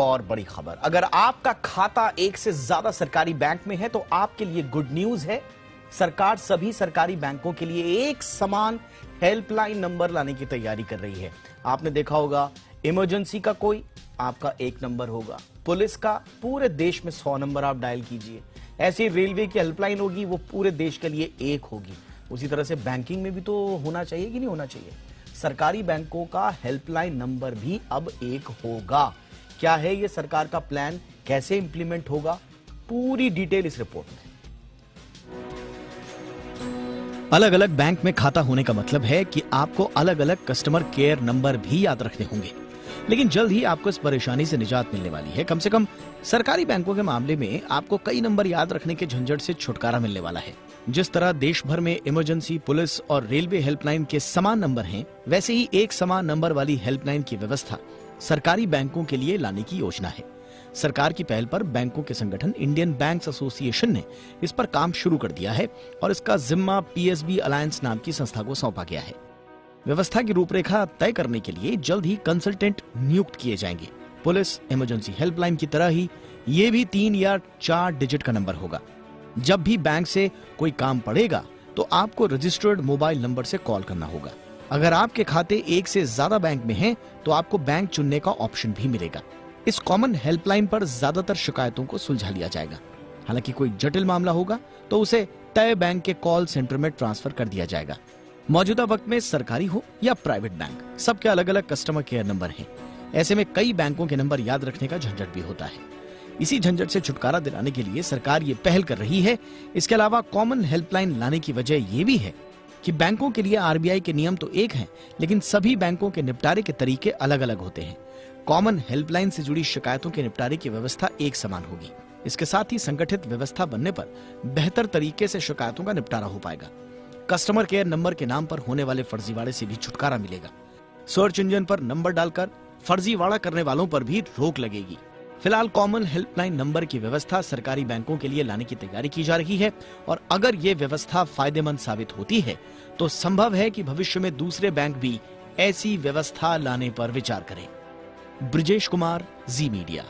और बड़ी खबर, अगर आपका खाता एक से ज्यादा सरकारी बैंक में है तो आपके लिए गुड न्यूज है। सरकार सभी सरकारी बैंकों के लिए एक समान हेल्पलाइन नंबर लाने की तैयारी कर रही है। आपने देखा होगा, इमरजेंसी का कोई आपका एक नंबर होगा, पुलिस का पूरे देश में 100 नंबर आप डायल कीजिए, ऐसे रेलवे की हेल्पलाइन होगी, वो पूरे देश के लिए एक होगी। उसी तरह से बैंकिंग में भी तो होना चाहिए कि नहीं होना चाहिए। सरकारी बैंकों का हेल्पलाइन नंबर भी अब एक होगा। क्या है ये सरकार का प्लान, कैसे इंप्लीमेंट होगा, पूरी डिटेल इस रिपोर्ट में। अलग अलग बैंक में खाता होने का मतलब है कि आपको अलग अलग कस्टमर केयर नंबर भी याद रखने होंगे, लेकिन जल्द ही आपको इस परेशानी से निजात मिलने वाली है। कम से कम सरकारी बैंकों के मामले में आपको कई नंबर याद रखने के झंझट से छुटकारा मिलने वाला है। जिस तरह देश भर में इमरजेंसी, पुलिस और रेलवे हेल्पलाइन के समान नंबर हैं, वैसे ही एक समान नंबर वाली हेल्पलाइन की व्यवस्था सरकारी बैंकों के लिए लाने की योजना है। सरकार की पहल पर बैंकों के संगठन इंडियन बैंक्स एसोसिएशन ने इस पर काम शुरू कर दिया है और इसका जिम्मा पीएसबी अलायंस नाम की संस्था को सौंपा गया है। व्यवस्था की रूपरेखा तय करने के लिए जल्द ही कंसल्टेंट नियुक्त किए जाएंगे। पुलिस इमरजेंसी हेल्पलाइन की तरह ही ये भी 3 या 4 डिजिट का नंबर होगा। जब भी बैंक से कोई काम पड़ेगा तो आपको रजिस्टर्ड मोबाइल नंबर से कॉल करना होगा। अगर आपके खाते एक से ज्यादा बैंक में हैं, तो आपको बैंक चुनने का ऑप्शन भी मिलेगा। इस कॉमन हेल्पलाइन पर ज्यादातर शिकायतों को सुलझा लिया जाएगा। हालांकि कोई जटिल मामला होगा तो उसे तय बैंक के कॉल सेंटर में ट्रांसफर कर दिया जाएगा। मौजूदा वक्त में सरकारी हो या प्राइवेट बैंक, सबके अलग अलग कस्टमर केयर नंबर हैं। ऐसे में कई बैंकों के नंबर याद रखने का झंझट भी होता है। इसी झंझट से छुटकारा दिलाने के लिए सरकार ये पहल कर रही है। इसके अलावा कॉमन हेल्पलाइन लाने की वजह ये भी है कि बैंकों के लिए आरबीआई के नियम तो एक हैं, लेकिन सभी बैंकों के निपटारे के तरीके अलग अलग होते हैं। कॉमन हेल्पलाइन से जुड़ी शिकायतों के निपटारे की व्यवस्था एक समान होगी। इसके साथ ही संगठित व्यवस्था बनने पर बेहतर तरीके से शिकायतों का निपटारा हो पाएगा। कस्टमर केयर नंबर के नाम पर होने वाले फर्जीवाड़े से भी छुटकारा मिलेगा। सर्च इंजन पर नंबर डालकर फर्जीवाड़ा करने वालों पर भी रोक लगेगी। फिलहाल कॉमन हेल्पलाइन नंबर की व्यवस्था सरकारी बैंकों के लिए लाने की तैयारी की जा रही है और अगर ये व्यवस्था फायदेमंद साबित होती है तो संभव है कि भविष्य में दूसरे बैंक भी ऐसी व्यवस्था लाने पर विचार करें। ब्रिजेश कुमार, जी मीडिया।